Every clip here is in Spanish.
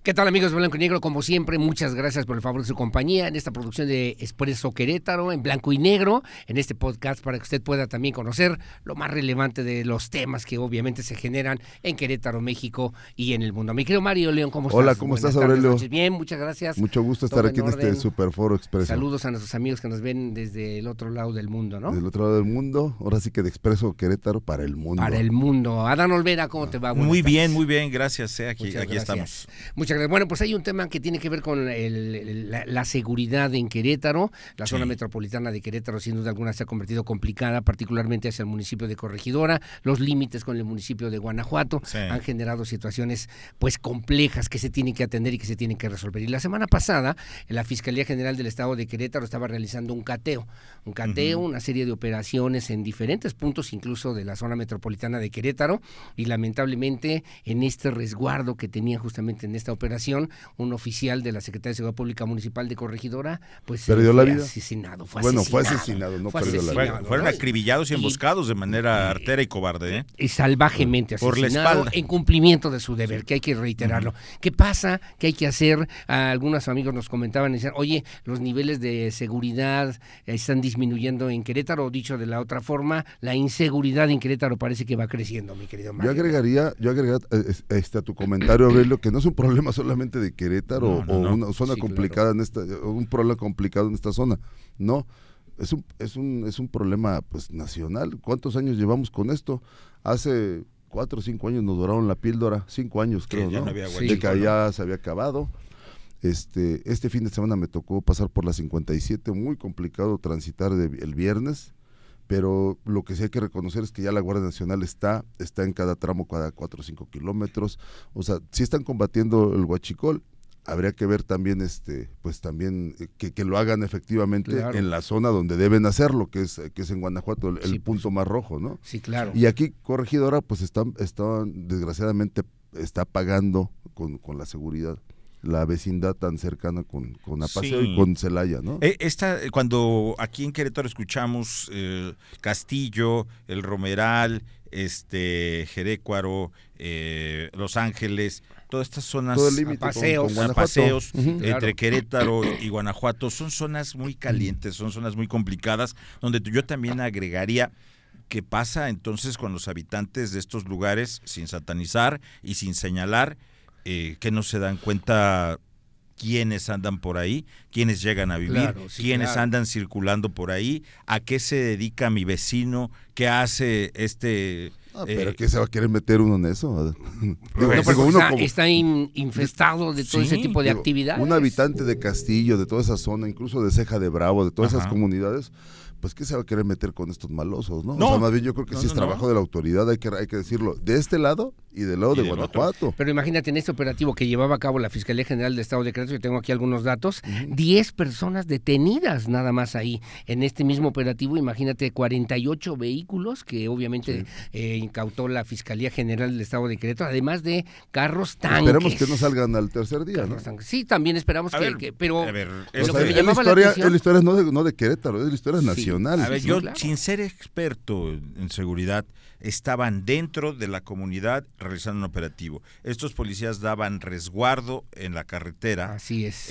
¿Qué tal, amigos de Blanco y Negro? Como siempre, muchas gracias por el favor de su compañía en esta producción de Expreso Querétaro en blanco y negro, en este podcast para que usted pueda también conocer lo más relevante de los temas que obviamente se generan en Querétaro, México y en el mundo. Mi querido Mario León, ¿cómo estás? Hola, ¿cómo estás, Aurelio? Bien, muchas gracias. Mucho gusto estar aquí en este Superforo Expreso. Saludos a nuestros amigos que nos ven desde el otro lado del mundo, ¿no? Del otro lado del mundo, ahora sí que de Expreso Querétaro para el mundo. Para el mundo. Adán Olvera, ¿cómo te va? Muy bien, gracias. Aquí estamos. Muchas gracias. Bueno, pues hay un tema que tiene que ver con la seguridad en Querétaro. La zona metropolitana de Querétaro, sin duda alguna, se ha convertido complicada, particularmente hacia el municipio de Corregidora. Los límites con el municipio de Guanajuato han generado situaciones pues complejas que se tienen que atender y que se tienen que resolver. Y la semana pasada, la Fiscalía General del Estado de Querétaro estaba realizando un cateo, una serie de operaciones en diferentes puntos, incluso de la zona metropolitana de Querétaro, y lamentablemente en este resguardo que tenía justamente en esta operación, un oficial de la Secretaría de Seguridad Pública Municipal de Corregidora, pues perdió la vida. Fue asesinado, no perdió la vida. Fueron acribillados y emboscados de manera artera y cobarde, y salvajemente asesinado por la espalda, en cumplimiento de su deber, que hay que reiterarlo. ¿Qué pasa? ¿Qué hay que hacer? Algunos amigos nos comentaban y decían, oye, los niveles de seguridad están disminuyendo en Querétaro, dicho de la otra forma, la inseguridad en Querétaro parece que va creciendo, mi querido Mario. Yo agregaría a tu comentario, Aurelio, que no es un problema solamente de Querétaro una zona complicada, claro, un problema complicado en esta zona. No, es un problema pues nacional. ¿Cuántos años llevamos con esto? Hace 4 o 5 años nos doraron la píldora, 5 años creo, ¿no? De que ya se había acabado. Este fin de semana me tocó pasar por la 57, muy complicado transitar el viernes, pero lo que sí hay que reconocer es que ya la Guardia Nacional está en cada tramo, cada 4 o 5 kilómetros. O sea, sí están combatiendo el huachicol. Habría que ver también que lo hagan efectivamente, claro, en la zona donde deben hacerlo, que es en Guanajuato, el punto más rojo, ¿no? Sí, claro. Y aquí Corregidora pues desgraciadamente está pagando con la seguridad, la vecindad tan cercana con Apaseo y con Celaya, ¿no? Cuando aquí en Querétaro escuchamos Castillo, El Romeral, Jerécuaro, Los Ángeles, todas estas zonas, paseos entre Querétaro y Guanajuato, son zonas muy calientes, son zonas muy complicadas, donde yo también agregaría qué pasa entonces con los habitantes de estos lugares, sin satanizar y sin señalar, que no se dan cuenta quiénes andan por ahí, quiénes llegan a vivir, quiénes andan circulando por ahí, a qué se dedica mi vecino, qué hace pero ¿qué se va a querer meter uno en eso? Está infestado de todo ese tipo de actividades. Un habitante de Castillo, de toda esa zona, incluso de Ceja de Bravo, de todas esas comunidades, pues ¿qué se va a querer meter con estos malosos, no? O sea, más bien yo creo que es trabajo de la autoridad, hay que decirlo, de este lado y del lado de Guanajuato. Pero imagínate, en este operativo que llevaba a cabo la Fiscalía General del Estado de Querétaro, yo tengo aquí algunos datos, 10 personas detenidas nada más ahí. En este mismo operativo, imagínate, 48 vehículos que obviamente incautó la Fiscalía General del Estado de Querétaro, además de carros tanques. Esperemos que no salgan al tercer día, ¿no? Sí, también esperamos pero es la historia no de Querétaro, es la historia nacional. A ver, yo, sin ser experto en seguridad, estaban dentro de la comunidad realizando un operativo. Estos policías daban resguardo en la carretera. Así es.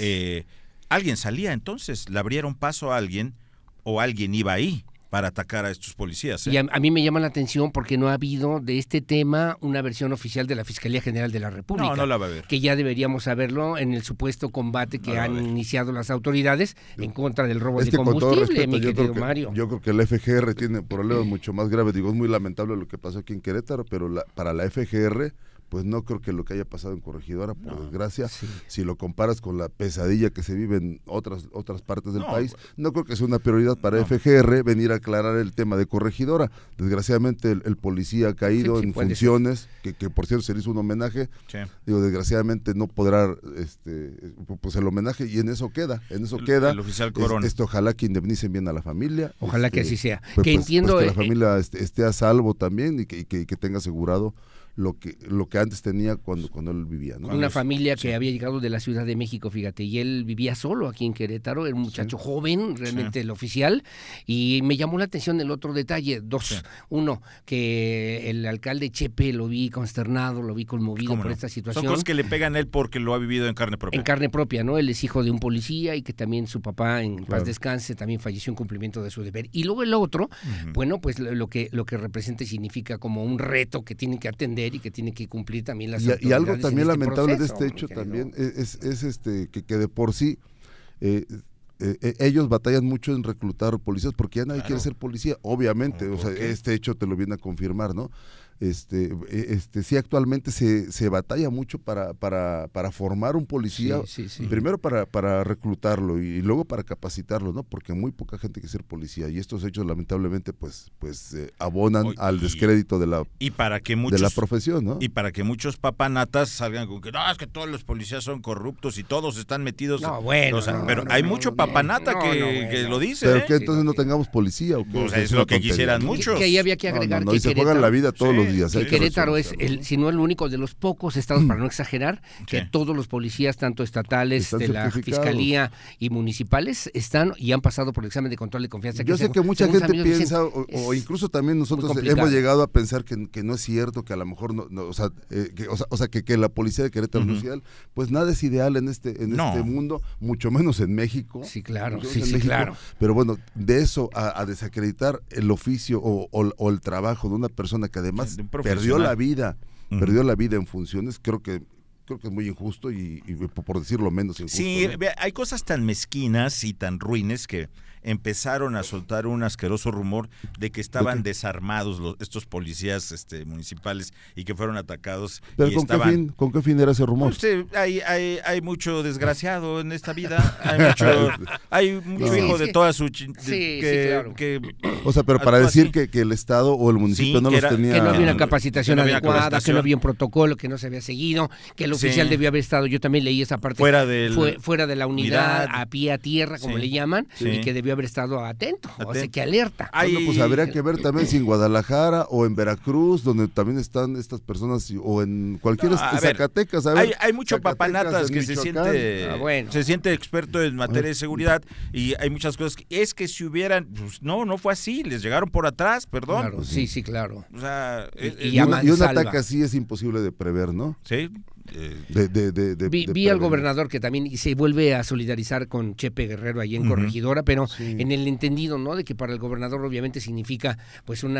Alguien salía entonces, le abrieron paso a alguien o alguien iba ahí para atacar a estos policías. Y a mí me llama la atención porque no ha habido de este tema una versión oficial de la Fiscalía General de la República. No la va a haber. Que ya deberíamos saberlo en el supuesto combate que han iniciado las autoridades en contra del robo de combustible, mi querido Mario. Yo creo que el FGR tiene problemas mucho más graves. Digo, es muy lamentable lo que pasó aquí en Querétaro, pero para la FGR pues no creo que lo que haya pasado en Corregidora, por desgracia, si lo comparas con la pesadilla que se vive en otras partes del país, no creo que sea una prioridad para FGR venir a aclarar el tema de Corregidora. Desgraciadamente el policía ha caído en funciones, que por cierto se le hizo un homenaje, digo, desgraciadamente no podrá, pues el homenaje, y en eso queda. El oficial Corona. Ojalá que indemnicen bien a la familia. Ojalá que así sea. Entiendo que la familia esté a salvo también y que tenga asegurado lo que que antes tenía cuando él vivía, ¿no? Una familia que había llegado de la Ciudad de México, fíjate, y él vivía solo aquí en Querétaro, era un muchacho joven, realmente el oficial, y me llamó la atención el otro detalle, dos. Uno, que el alcalde Chepe lo vi consternado, lo vi conmovido por esta situación. Son cosas que le pegan a él porque lo ha vivido en carne propia. En carne propia, ¿no? Él es hijo de un policía y que también su papá, en paz descanse, también falleció en cumplimiento de su deber. Y luego el otro, bueno, pues lo que representa y significa como un reto que tienen que atender y que tienen que cumplir también las autoridades. Y algo también lamentable de este hecho también es que de por sí ellos batallan mucho en reclutar policías porque ya nadie quiere ser policía, obviamente, o sea, este hecho te lo viene a confirmar, ¿no? Sí, actualmente se batalla mucho para formar un policía, primero para reclutarlo y luego para capacitarlo, ¿no? Porque muy poca gente quiere ser policía y estos hechos lamentablemente pues abonan al descrédito de la profesión, ¿no? Y para que muchos papanatas salgan con que no, es que todos los policías son corruptos y todos están metidos. No, bueno, pero hay mucho papanata que lo dice. Pero que entonces no tengamos policía, ¿o qué? O sea, es lo que quisieran muchos. Que ahí había que agregar que y se juegan la vida todos los días. Que Querétaro es, si no el único de los pocos estados, para no exagerar, que todos los policías, tanto estatales, de la Fiscalía y municipales, están y han pasado por el examen de control de confianza. Yo sé que mucha gente piensa, o incluso también nosotros hemos llegado a pensar que no es cierto, que a lo mejor que la policía de Querétaro social, pues nada es ideal en este mundo, mucho menos en México. Sí, claro, claro. Pero bueno, de eso a desacreditar el oficio o el trabajo de una persona que además perdió la vida en funciones, creo que es muy injusto y por decirlo menos injusto. Sí, ¿no? Hay cosas tan mezquinas y tan ruines que empezaron a soltar un asqueroso rumor de que estaban desarmados estos policías municipales y que fueron atacados. ¿Pero con qué fin era ese rumor? Pues, hay mucho desgraciado en esta vida, hay mucho hijo de toda su... claro. O sea, pero para decir que el Estado o el municipio no los tenía... Que no había una capacitación adecuada, que no había un protocolo, que no se había seguido, que el oficial debió haber estado, yo también leí esa parte, fuera de la unidad, a pie a tierra, como le llaman, y que debió haber estado atento, o sea, que alerta. Bueno, pues habría que ver también si en Guadalajara o en Veracruz, donde también están estas personas, o en cualquier Zacatecas. Hay mucho papanatas que se siente experto en materia de seguridad y hay muchas cosas. Es que si hubieran, pues no fue así, les llegaron por atrás, perdón. Claro, sí, claro. O sea, y un ataque así es imposible de prever, ¿no? Sí. Vi al gobernador que también se vuelve a solidarizar con Chepe Guerrero ahí en Corregidora, pero en el entendido, ¿no? De que para el gobernador obviamente significa pues un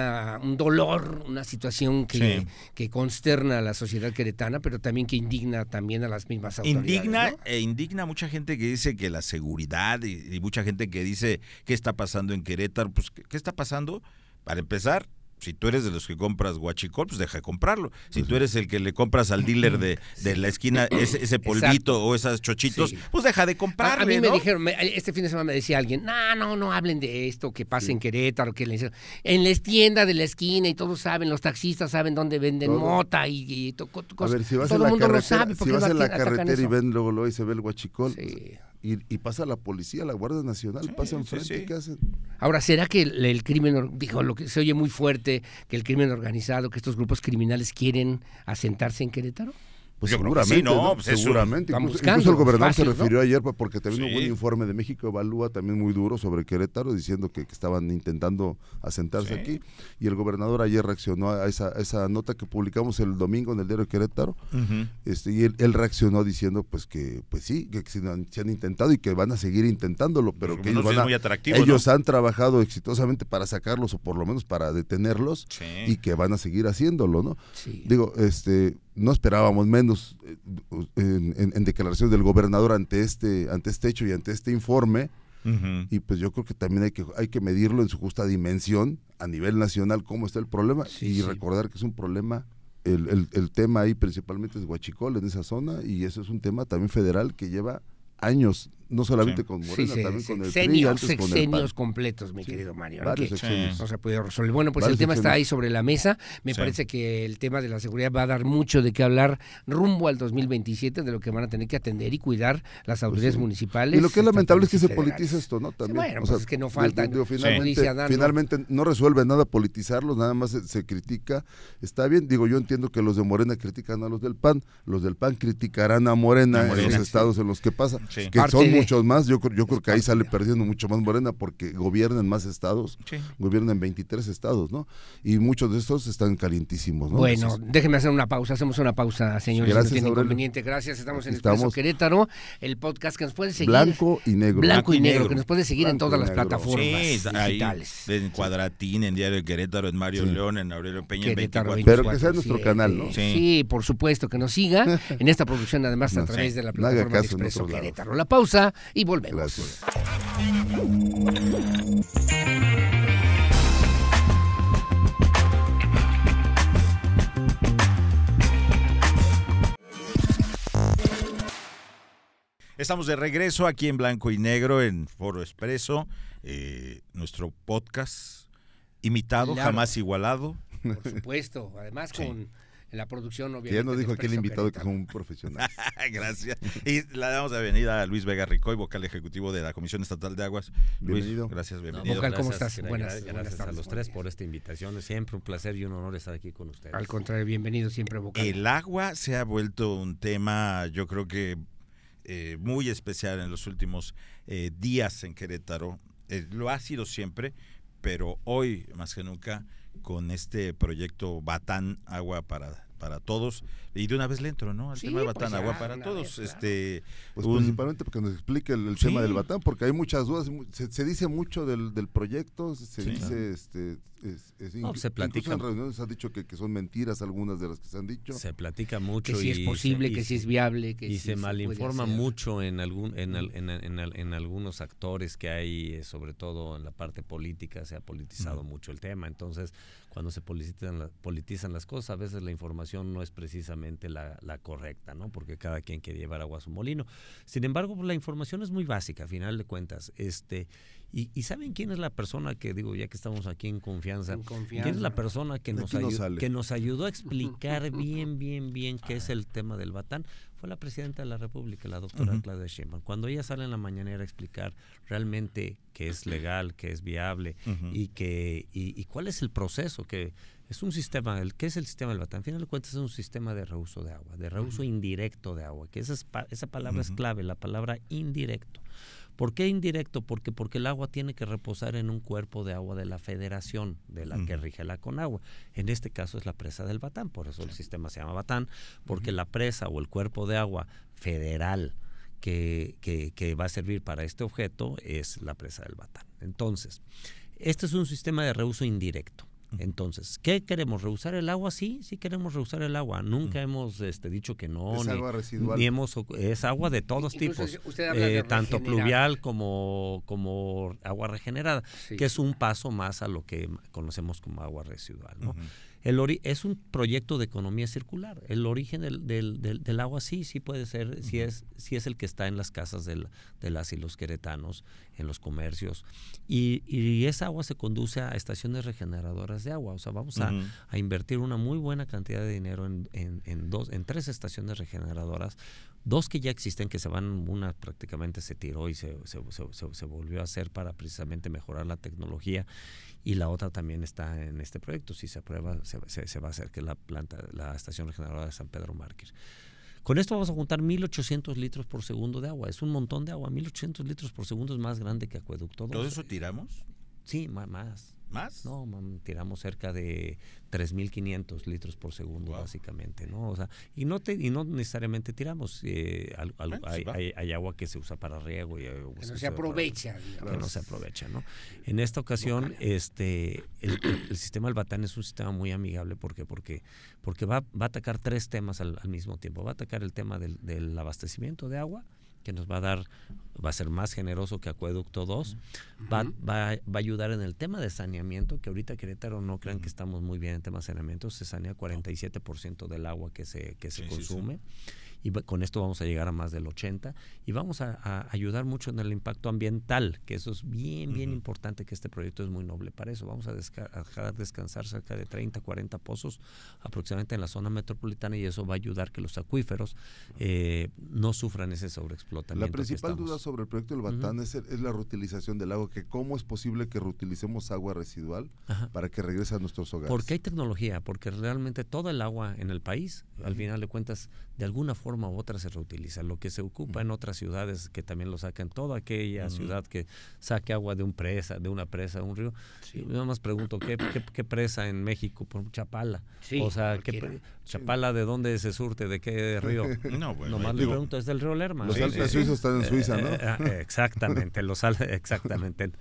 dolor, una situación que consterna a la sociedad queretana, pero también que indigna también a las mismas autoridades. Indigna a mucha gente que dice que la seguridad y mucha gente que dice qué está pasando en Querétaro. Pues ¿qué está pasando? Para empezar, si tú eres de los que compras guachicol, pues deja de comprarlo. Si tú eres el que le compras al dealer de la esquina ese polvito o esas chochitos, pues deja de comprarle. A mí me dijeron, este fin de semana me decía alguien, no hablen de esto que pasa en Querétaro, en la tienda de la esquina y todos saben, los taxistas saben dónde venden mota y todo el mundo lo sabe. Si vas en la carretera y ven luego y se ve el guachicol, y pasa la policía, la Guardia Nacional, pasa enfrente, ¿qué hacen? Ahora, ¿será que el crimen, lo que se oye muy fuerte, que el crimen organizado, que estos grupos criminales quieren asentarse en Querétaro? Pues seguramente, seguramente. Incluso el gobernador se refirió ayer porque también hubo un informe de México Evalúa también muy duro sobre Querétaro, diciendo que estaban intentando asentarse aquí, y el gobernador ayer reaccionó a esa nota que publicamos el domingo en el diario Querétaro, y él reaccionó diciendo que se han intentado y que van a seguir intentándolo, pero que ellos han trabajado exitosamente para sacarlos o por lo menos para detenerlos, y que van a seguir haciéndolo, ¿no? Digo, no esperábamos menos en declaraciones del gobernador ante este hecho y ante este informe, y pues yo creo que también hay que medirlo en su justa dimensión a nivel nacional, cómo está el problema, recordar que es un problema, el tema ahí principalmente es huachicol en esa zona, y eso es un tema también federal que lleva años no solamente con Morena, también con el PRI, antes con el PAN. Completos, mi querido Mario. Varios sexenios. No se ha podido resolver. Bueno, pues el tema está ahí sobre la mesa. Me parece que el tema de la seguridad va a dar mucho de qué hablar rumbo al 2027, de lo que van a tener que atender y cuidar las autoridades municipales. Y lo que es lamentable es que se politiza esto, ¿no? También. Bueno, pues es que no falta. Finalmente no resuelve nada politizarlos, nada más se critica. Está bien, digo, yo entiendo que los de Morena critican a los del PAN criticarán a Morena en los estados en los que pasa, que son muchos más. Yo creo que ahí sale perdiendo mucho más Morena porque gobiernan más estados, gobiernan 23 estados, ¿no? Y muchos de estos están calientísimos, ¿no? Bueno, déjeme hacer una pausa, hacemos una pausa, señores, gracias, si no tiene inconveniente. Gracias, estamos en Expreso Querétaro, el podcast que nos puede seguir. Blanco y negro, que nos puede seguir en todas las plataformas digitales. En Cuadratín, en Diario de Querétaro, en Mario León, en Aurelio Peña, en 24. Pero que sea nuestro canal, ¿no? Sí, por supuesto, que nos siga en esta producción, además a través de la plataforma de Expreso Querétaro. La pausa y volvemos. Gracias. Estamos de regreso aquí en Blanco y Negro en Foro Expreso, nuestro podcast imitado, jamás igualado. Por supuesto, además con la producción, obviamente. Ya nos dijo aquí el invitado que es un profesional. Gracias. Y le damos la bienvenida a Luis Vega Ricoy, vocal ejecutivo de la Comisión Estatal de Aguas. Bienvenido. Luis, gracias, bienvenido. Vocal, ¿cómo estás? Buenas tardes a los tres por esta invitación. Es siempre un placer y un honor estar aquí con ustedes. Al contrario, bienvenido siempre, Vocal. El agua se ha vuelto un tema, yo creo que muy especial en los últimos días en Querétaro. Lo ha sido siempre, pero hoy más que nunca con este proyecto Batán, agua para todos, y de una vez le entro, ¿no? Al tema de Batán, agua para todos. Pues principalmente porque nos explique el tema del Batán, porque hay muchas dudas, se dice mucho del proyecto, se dice, se platica. En reuniones se ha dicho que son mentiras algunas de las que se han dicho. Se platica mucho. Que si es posible, que si es viable. Y se malinforma mucho en algunos actores que hay, sobre todo en la parte política, se ha politizado mucho el tema. Entonces, cuando se politizan las cosas, a veces la información no es precisamente la correcta, ¿no? Porque cada quien quiere llevar agua a su molino. Sin embargo, pues, la información es muy básica, a final de cuentas. ¿Y saben quién es la persona que, digo, ya que estamos aquí en confianza, quién es la persona que nos ayudó a explicar bien qué es el tema del Batán? Fue la presidenta de la República, la doctora Claudia Sheinbaum. Cuando ella sale en la mañanera a explicar realmente qué es legal, qué es viable y cuál es el proceso, que es un sistema, ¿qué es el sistema del Batán? Al final de cuentas es un sistema de reuso de agua, de reuso indirecto de agua, que esa palabra es clave, la palabra indirecto. ¿Por qué indirecto? Porque el agua tiene que reposar en un cuerpo de agua de la Federación, de la que rige la Conagua. En este caso es la presa del Batán, por eso el sistema se llama Batán, porque la presa o el cuerpo de agua federal que va a servir para este objeto es la presa del Batán. Entonces, este es un sistema de reuso indirecto. Entonces, ¿qué queremos? ¿Rehusar el agua? Sí queremos rehusar el agua. Nunca hemos dicho que no. Es agua residual. Es agua de todos tipos, tanto pluvial como agua regenerada, que es un paso más a lo que conocemos como agua residual, ¿no? Es un proyecto de economía circular. El origen del agua sí puede ser, sí es el que está en las casas de las y los queretanos, en los comercios, y esa agua se conduce a estaciones regeneradoras de agua. O sea, vamos a invertir una muy buena cantidad de dinero en 3 estaciones regeneradoras, 2 que ya existen, que una prácticamente se tiró y se volvió a hacer para precisamente mejorar la tecnología, y la otra también está en este proyecto. Si se aprueba, se va a hacer, que es la estación regeneradora de San Pedro Márquez. Con esto vamos a juntar 1,800 litros por segundo de agua. Es un montón de agua. 1,800 litros por segundo es más grande que Acueducto 2. ¿Todo eso tiramos? Sí, más. ¿Más? No, tiramos cerca de 3,500 litros por segundo, básicamente, ¿no? O sea, y no necesariamente tiramos. Hay agua que se usa para riego y que no se aprovecha. Que no se aprovecha, ¿no? En esta ocasión, el sistema del Batán es un sistema muy amigable porque va a atacar 3 temas al mismo tiempo. Va a atacar el tema del abastecimiento de agua, que nos va a ser más generoso que Acueducto 2, va a ayudar en el tema de saneamiento, que ahorita Querétaro no crean que estamos muy bien en temas de saneamiento, se sanea 47% del agua que se consume, y con esto vamos a llegar a más del 80 y vamos a ayudar mucho en el impacto ambiental, que eso es bien importante, que este proyecto es muy noble para eso. Vamos a dejar descansar cerca de 30, 40 pozos aproximadamente en la zona metropolitana y eso va a ayudar que los acuíferos no sufran ese sobreexplotamiento. La principal duda sobre el proyecto del Batán es la reutilización del agua, que cómo es posible que reutilicemos agua residual para que regrese a nuestros hogares. Porque hay tecnología, porque realmente todo el agua en el país, al final de cuentas, de alguna forma u otra se reutiliza. Lo que se ocupa en otras ciudades que también lo sacan, toda aquella ciudad que saque agua de una presa, de un río. Yo nada más pregunto, ¿qué presa en México? Por Chapala. Sí, o sea, Chapala, ¿de dónde se surte? ¿De qué río? No, bueno, nomás le pregunto, es del río Lerma. Los Alpes suizos están en Suiza, ¿no? Exactamente, exactamente.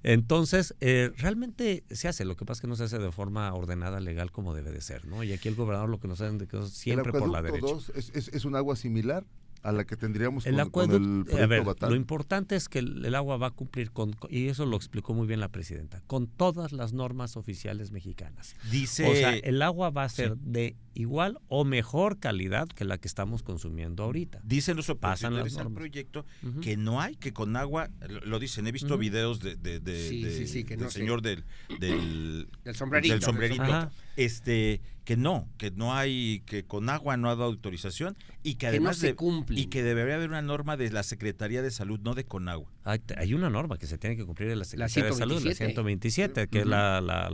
Entonces, realmente se hace, lo que pasa es que no se hace de forma ordenada, legal, como debe de ser, ¿no? Y aquí el gobernador lo que nos hace es siempre por la derecha. ¿Es un agua similar a la que tendríamos con el proyecto Batán? Lo importante es que el agua va a cumplir y eso lo explicó muy bien la presidenta, con todas las normas oficiales mexicanas. O sea, el agua va a ser de igual o mejor calidad que la que estamos consumiendo ahorita. Dicen los opositores al proyecto que no hay, que con agua, lo dicen, he visto videos del señor del sombrerito, que no hay, que con agua no ha dado autorización y que además y que debería haber una norma de la Secretaría de Salud, no de Conagua. Hay una norma que se tiene que cumplir de la Secretaría de Salud, la 127, que es la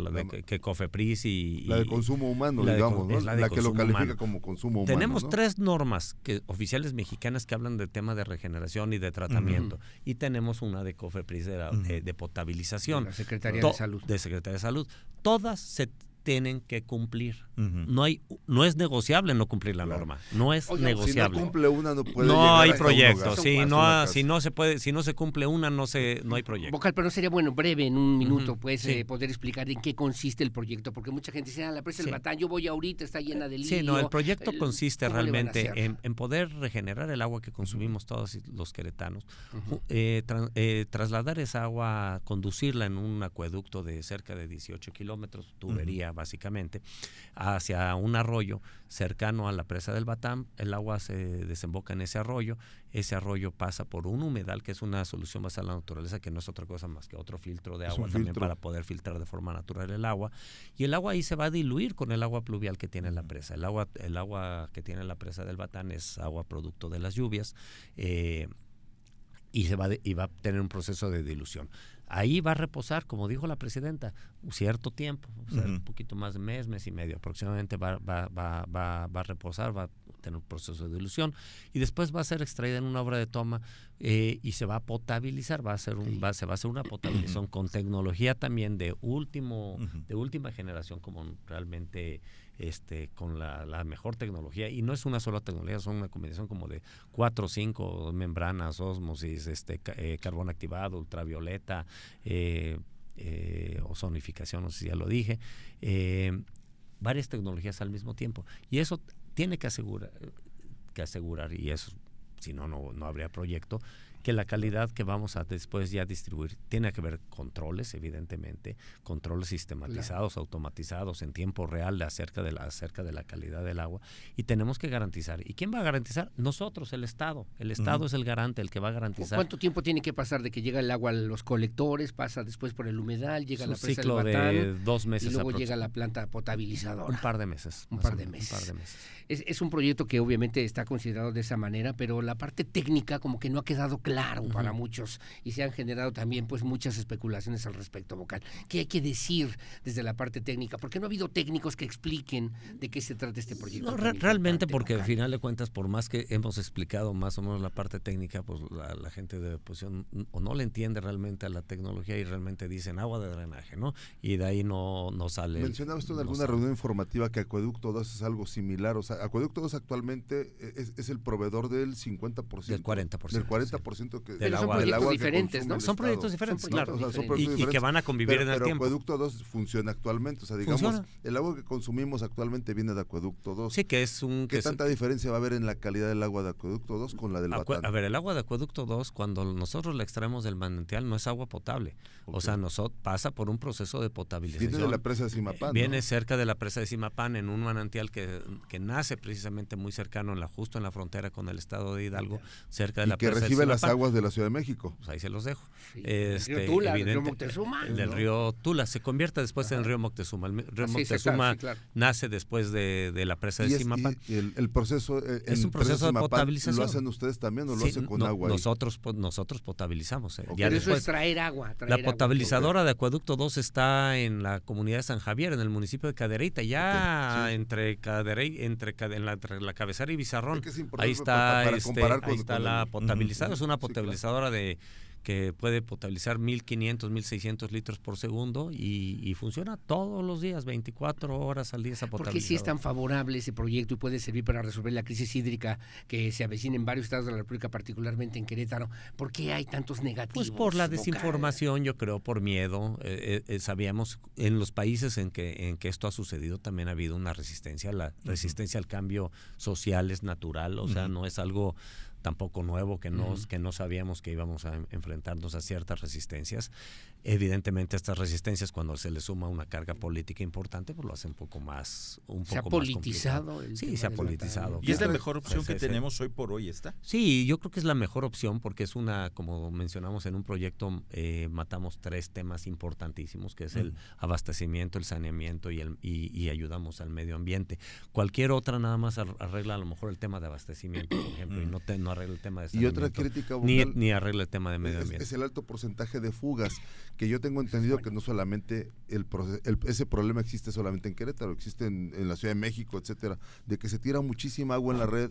que COFEPRIS y la de consumo humano, digamos, ¿no? La que lo califica como consumo humano. Tenemos 3 normas oficiales mexicanas que hablan de tema de regeneración y de tratamiento, y tenemos una de COFEPRIS de potabilización. De la Secretaría de Salud. De Secretaría de Salud. Todas se tienen que cumplir. No es negociable no cumplir la norma. No es negociable. Si no cumple una, no puede no hay proyecto. Si no se cumple una, no hay proyecto. Vocal, pero no sería bueno, breve, en un minuto, poder explicar en qué consiste el proyecto, porque mucha gente dice, la presa del Batán, yo voy ahorita, está llena de lío. Sí, no, el proyecto consiste realmente en poder regenerar el agua que consumimos todos los queretanos, trasladar esa agua, conducirla en un acueducto de cerca de 18 kilómetros, tubería básicamente, hacia un arroyo cercano a la presa del Batán. El agua se desemboca en ese arroyo pasa por un humedal, que es una solución basada en la naturaleza, que no es otra cosa más que otro filtro de agua también para poder filtrar de forma natural el agua, y el agua ahí se va a diluir con el agua pluvial que tiene la presa. El agua que tiene la presa del Batán es agua producto de las lluvias, y va a tener un proceso de dilución. Ahí va a reposar, como dijo la presidenta, un cierto tiempo, un poquito más de mes y medio aproximadamente va a reposar, va a tener un proceso de dilución y después va a ser extraída en una obra de toma y se va a potabilizar, se va a hacer una potabilización con tecnología también de última generación, como realmente con la mejor tecnología, y no es una sola tecnología, son una combinación como de 4 o 5 membranas, ósmosis, carbón activado, ultravioleta, ozonificación, no sé si ya lo dije, varias tecnologías al mismo tiempo, y eso tiene que asegurar, y eso, si no habría proyecto, que la calidad que vamos a después ya distribuir tiene que ver controles, evidentemente, controles sistematizados, automatizados en tiempo real acerca de la calidad del agua, y tenemos que garantizar. ¿Y quién va a garantizar? Nosotros, el Estado. El Estado es el garante, el que va a garantizar. ¿Cuánto tiempo tiene que pasar de que llega el agua a los colectores, pasa después por el humedal, llega a la presa del Batán, de 2 meses y luego llega a la planta potabilizadora? Un par de meses. Un par de meses. Es un proyecto que obviamente está considerado de esa manera, pero la parte técnica como que no ha quedado claro para muchos, y se han generado también pues muchas especulaciones al respecto, Vocal. ¿Qué hay que decir desde la parte técnica? Porque no ha habido técnicos que expliquen de qué se trata este proyecto. No, realmente, porque al final de cuentas, por más que hemos explicado más o menos la parte técnica, pues la gente de oposición o no le entiende realmente a la tecnología y realmente dicen agua de drenaje, ¿no? Y de ahí no sale. Mencionaba esto en alguna reunión informativa que Acueducto 2 es algo similar, o sea, Acueducto 2 actualmente es el proveedor del 50%. Del 40%. Del 40% 50% que pero son proyectos diferentes, ¿no? Son proyectos diferentes, claro. Y que van a convivir en el tiempo. Pero Acueducto 2 funciona actualmente, o sea, digamos, el agua que consumimos actualmente viene de Acueducto 2. Sí, que es un... ¿Qué tanta diferencia va a haber en la calidad del agua de Acueducto 2 con la del Batán? A ver, el agua de Acueducto 2, cuando nosotros la extraemos del manantial, no es agua potable. O sea, pasa por un proceso de potabilización. Viene de la presa de Zimapán, Viene cerca de la presa de Zimapán, en un manantial que nace precisamente muy cercano, justo en la frontera con el estado de Hidalgo, cerca de la presa de Zimapán. Y que recibe las aguas de la Ciudad de México. Pues ahí se los dejo. Sí. El río Tula, el río Moctezuma. Del río Tula, se convierte después en el río Moctezuma. El río Moctezuma nace después de la presa de Zimapán. Y el proceso es un proceso de potabilización. ¿Lo hacen ustedes también o lo hacen con agua? Nosotros potabilizamos. Pero eso es traer agua. La potabilizadora de Acueducto 2 está en la comunidad de San Javier, en el municipio de Cadereyta, ya entre la Cabecera y Bizarrón. Ahí está, la potabilizadora, es una potabilizadora que puede potabilizar 1.500, 1.600 litros por segundo y funciona todos los días, 24 horas al día esa potabilizadora. ¿Por qué sí es tan favorable ese proyecto y puede servir para resolver la crisis hídrica que se avecina en varios estados de la República, particularmente en Querétaro? ¿Por qué hay tantos negativos? Pues por la desinformación, yo creo, por miedo. Sabíamos, en los países en que esto ha sucedido también ha habido una resistencia. La resistencia al cambio social es natural, o sea, no es algo tampoco nuevo, que no sabíamos que íbamos a enfrentarnos a ciertas resistencias. Evidentemente estas resistencias, cuando se le suma una carga política importante, pues lo hace un poco más ¿Se ha politizado? Sí, se ha politizado. ¿Y es la mejor opción que tenemos hoy por hoy esta? Sí, yo creo que es la mejor opción porque es como mencionamos en un proyecto, matamos 3 temas importantísimos, que es el abastecimiento, el saneamiento y ayudamos al medio ambiente. Cualquier otra nada más arregla a lo mejor el tema de abastecimiento, por ejemplo, y no arregla el tema de saneamiento. Y otra crítica ni arregla el tema de medio ambiente. Es el alto porcentaje de fugas, que yo tengo entendido que no solamente ese problema existe solamente en Querétaro, existe en la Ciudad de México, etcétera, de que se tira muchísima agua en la red,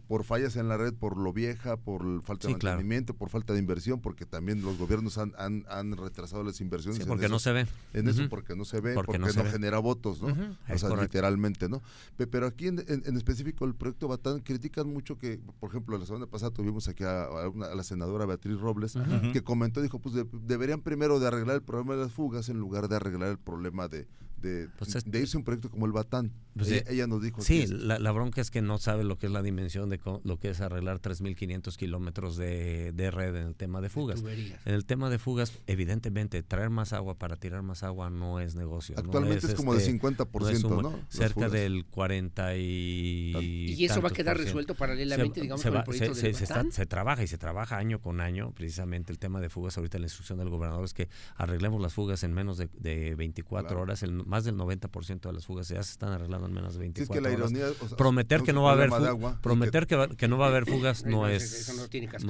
por fallas en la red, por lo vieja, por falta de mantenimiento, por falta de inversión, porque también los gobiernos han retrasado las inversiones. Sí, porque no se ven. En eso, porque no se ven, porque no genera votos, ¿no? O sea, literalmente, ¿no? Pero aquí en específico el proyecto Batán critican mucho que, por ejemplo, la semana pasada tuvimos aquí a la senadora Beatriz Robles, que comentó, dijo, pues deberían primero de arreglar el problema de las fugas en lugar de arreglar el problema de irse a un proyecto como el Batán. Pues ella nos dijo. Sí, la bronca es que no sabe lo que es la dimensión de lo que es arreglar 3.500 kilómetros de red en el tema de fugas. En el tema de fugas, evidentemente, traer más agua para tirar más agua no es negocio. Actualmente es como de 50%, ¿no? Cerca del 40 ¿Y eso va a quedar resuelto paralelamente, digamos, con el proyecto del Batán? Se trabaja año con año, precisamente el tema de fugas. Ahorita la instrucción del gobernador es que arreglemos las fugas en menos de 24 horas. Más del 90% de las fugas ya se están arreglando en menos de 24 horas. Ironía, prometer que no va a haber prometer que no va a haber fugas no es... Eso no tiene caso.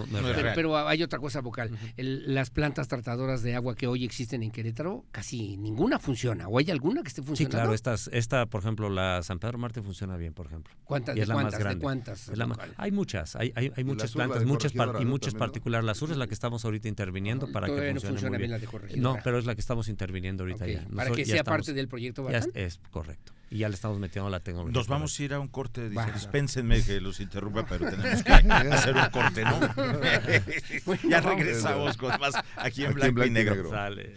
Pero hay otra cosa, Vocal. Las plantas tratadoras de agua que hoy existen en Querétaro, casi ninguna funciona. ¿O hay alguna que esté funcionando? Sí, claro. Esta, por ejemplo, la San Pedro Marte funciona bien, por ejemplo. ¿Cuántas? Hay muchas. Hay muchas plantas, muchas particulares. La sur es la que estamos ahorita interviniendo para que funcione no funciona muy bien. La de Corregidora. No, pero es la que estamos interviniendo ahorita ya. Para que sea parte del proyecto Batán. Es correcto. Y ya le estamos metiendo la tecnología. Nos vamos a ir a un corte. Dispénsenme que los interrumpa, pero tenemos que hacer un corte, ¿no? Ya regresamos con más aquí en Blanco y Negro. Sale.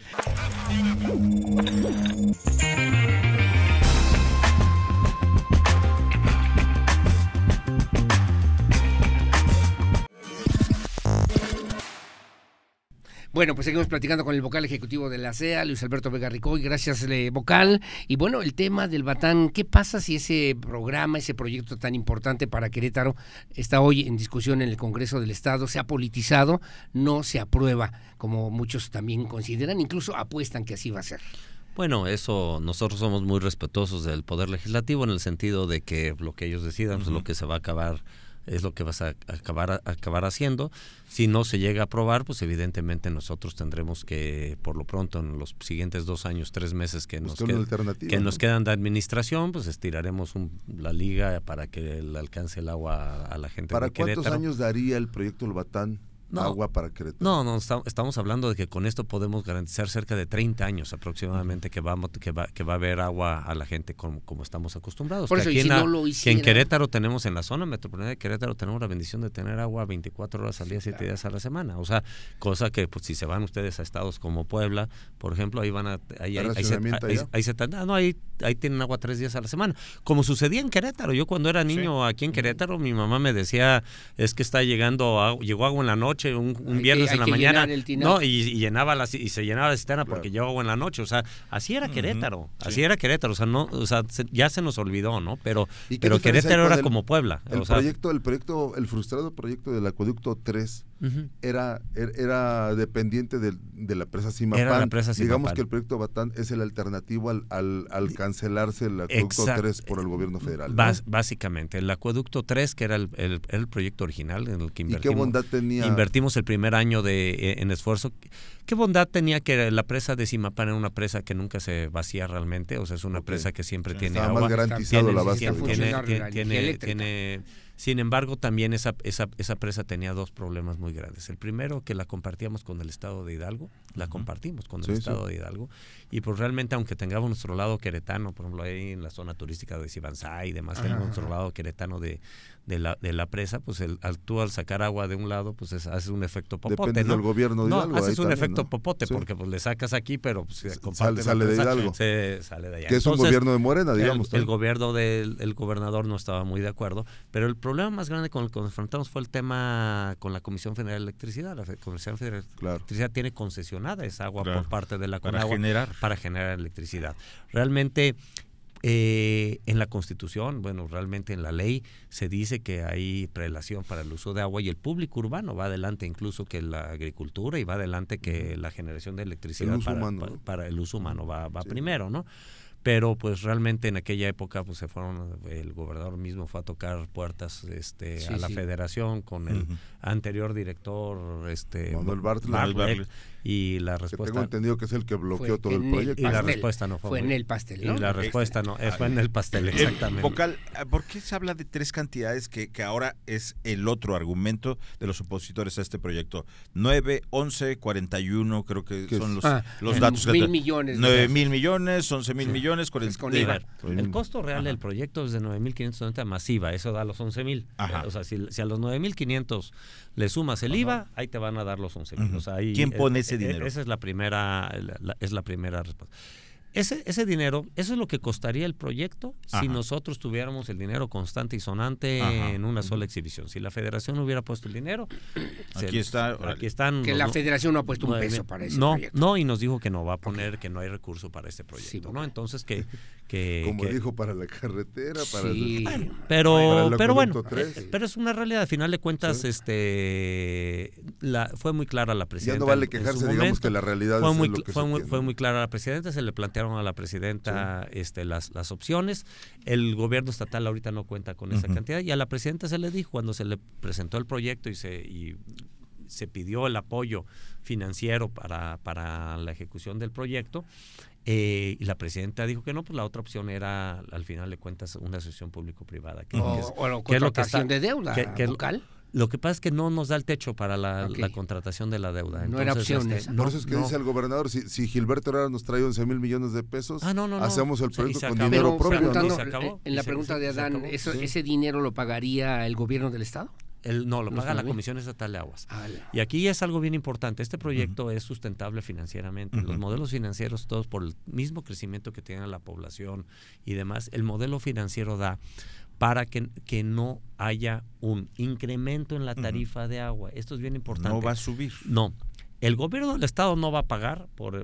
Bueno, pues seguimos platicando con el vocal ejecutivo de la CEA, Luis Alberto Vega Ricoy. Gracias, vocal. Y bueno, el tema del Batán, ¿qué pasa si ese programa, ese proyecto tan importante para Querétaro está hoy en discusión en el Congreso del Estado, se ha politizado, no se aprueba, como muchos también consideran, incluso apuestan que así va a ser? Bueno, eso, nosotros somos muy respetuosos del Poder Legislativo en el sentido de que lo que ellos decidan es lo que se va a acabar, es lo que vas a acabar haciendo. Si no se llega a aprobar, pues evidentemente nosotros tendremos que, por lo pronto, en los siguientes 2 años, 3 meses que nos quedan de administración, pues estiraremos la liga para que le alcance el agua a la gente de Querétaro. ¿Para cuántos años daría el proyecto El Batán agua para Querétaro. No, estamos hablando de que con esto podemos garantizar cerca de 30 años aproximadamente que va a haber agua a la gente como estamos acostumbrados. Por eso, que, si no lo hiciera... que en Querétaro tenemos, en la zona metropolitana de Querétaro, tenemos la bendición de tener agua 24 horas al día, 7 días a la semana. O sea, cosa que pues, si se van ustedes a estados como Puebla, por ejemplo, ahí van a... Ahí tienen agua 3 días a la semana. Como sucedía en Querétaro. Yo cuando era niño aquí en Querétaro, mi mamá me decía, es que llegó agua en la noche, un viernes en la mañana, no, y se llenaba la cisterna porque llegó agua en la noche. O sea, así era Querétaro, o sea, no, o sea, ya se nos olvidó, ¿no? Pero Querétaro era como Puebla. El frustrado proyecto del acueducto 3 era dependiente de la presa Zimapán. Digamos que el proyecto Batán es el alternativo al cancelarse el acueducto 3 por el gobierno federal, ¿no? Básicamente, el acueducto 3, que era el proyecto original en el que invertimos. ¿Y qué bondad tenía? Invertimos el primer año en esfuerzo. ¿Qué bondad tenía que la presa de Zimapán era una presa que nunca se vacía realmente? O sea, es una presa que siempre tiene agua. Está más garantizado la base. Sin embargo, también esa presa tenía 2 problemas muy grandes. El primero, que la compartíamos con el estado de Hidalgo, estado de Hidalgo, y pues realmente, aunque tengamos nuestro lado queretano, por ejemplo, ahí en la zona turística de Sibanzá y demás, tenemos nuestro lado queretano de la presa, pues tú al sacar agua de un lado, pues haces un efecto popote. Depende del gobierno de Hidalgo. Haces un efecto popote, porque pues le sacas aquí, pero pues, sale de Hidalgo. Sale de allá. Que es un gobierno de Morena, digamos. El gobierno del gobernador no estaba muy de acuerdo, pero el problema más grande con el que nos enfrentamos fue el tema con la Comisión Federal de Electricidad. La Comisión Federal de Electricidad tiene concesionada esa agua por parte de la Conagua para generar electricidad. Realmente en la Constitución, realmente en la ley se dice que hay prelación para el uso de agua y el público urbano va adelante incluso que la agricultura y va adelante que la generación de electricidad para el uso humano va primero, ¿no? Pero pues realmente en aquella época pues el gobernador mismo fue a tocar puertas a la federación con el anterior director Manuel Bartlett, y la respuesta, que tengo entendido que es el que bloqueó todo el proyecto. Y la respuesta no fue en el pastel, ¿no? Y la respuesta fue en el pastel, exactamente. Vocal, ¿por qué se habla de 3 cantidades que ahora es el otro argumento de los opositores a este proyecto? 9, 11, 41, creo que son los datos. 1,000 millones. 9,000 millones, 11,000 millones. El costo real del proyecto es de 9,590 masiva, eso da los 11,000. O sea, si a los 9,500 le sumas el IVA, ahí te van a dar los 11,000. O sea, ¿quién pone ese dinero? Esa es la primera respuesta. Ese dinero, eso es lo que costaría el proyecto si nosotros tuviéramos el dinero constante y sonante en una sola exhibición. Si la federación hubiera puesto el dinero, aquí están. Que la federación no ha puesto un peso para ese proyecto. No, y nos dijo que no va a poner, que no hay recurso para este proyecto, ¿no? Entonces como dijo, para la carretera, para pero bueno, pero es una realidad. Al final de cuentas, fue muy clara la presidenta. Ya no vale quejarse, digamos que la realidad fue muy clara a la presidenta, se le plantearon a la presidenta las opciones. El gobierno estatal ahorita no cuenta con esa cantidad y a la presidenta se le dijo cuando se le presentó el proyecto y se pidió el apoyo financiero para la ejecución del proyecto. Y la presidenta dijo que no, pues la otra opción era, al final de cuentas, una asociación público-privada. O contratación de deuda local. Lo que pasa es que no nos da el techo para la contratación de la deuda. No era opción. Por eso es que dice el gobernador, si Gilberto Herrera nos trae 11,000 millones de pesos, hacemos el proyecto con dinero propio. En la pregunta de Adán, ¿ese dinero lo pagaría el gobierno del estado? Lo paga la Comisión Estatal de Aguas. Y aquí es algo bien importante. Este proyecto es sustentable financieramente. Los modelos financieros, todos por el mismo crecimiento que tiene la población y demás, el modelo financiero da para que no haya un incremento en la tarifa de agua. Esto es bien importante. No va a subir. No. El gobierno del estado no va a pagar por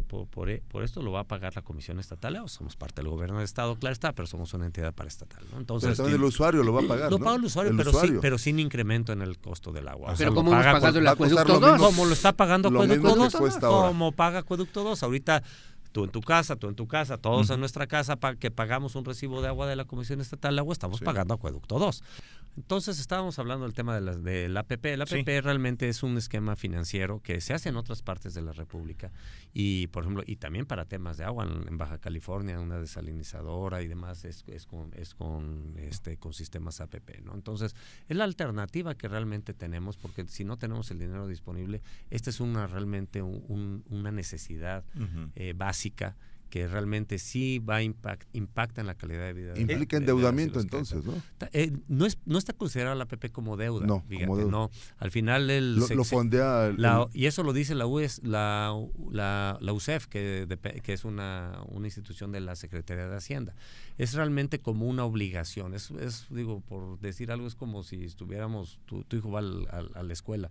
esto, lo va a pagar la Comisión Estatal de Agua. Somos parte del gobierno del estado, claro está, pero somos una entidad paraestatal, ¿no? Entonces, pero también el usuario lo va a pagar, Lo paga el usuario, pero sin incremento en el costo del agua. Pero ¿cómo hemos pagado el Acueducto 2? Como lo está pagando Acueducto 2, como paga Acueducto 2. Ahorita tú en tu casa, todos en nuestra casa, que pagamos un recibo de agua de la Comisión Estatal de Agua, estamos pagando Acueducto 2. Entonces estábamos hablando del tema del APP. El APP realmente es un esquema financiero que se hace en otras partes de la República y, por ejemplo, y también para temas de agua en Baja California, una desalinizadora y demás es con sistemas APP, ¿no? Entonces es la alternativa que realmente tenemos, porque si no tenemos el dinero disponible, esta es realmente una necesidad básica que realmente sí impacta en la calidad de vida. Implica endeudamiento entonces, ¿no? No está considerada la APP como deuda. No, fíjate, como deuda. no. Al final lo fondea y eso lo dice la USEF, que es una institución de la Secretaría de Hacienda. Es realmente como una obligación. Digo, por decir algo, es como si estuviéramos, tu hijo va a la escuela.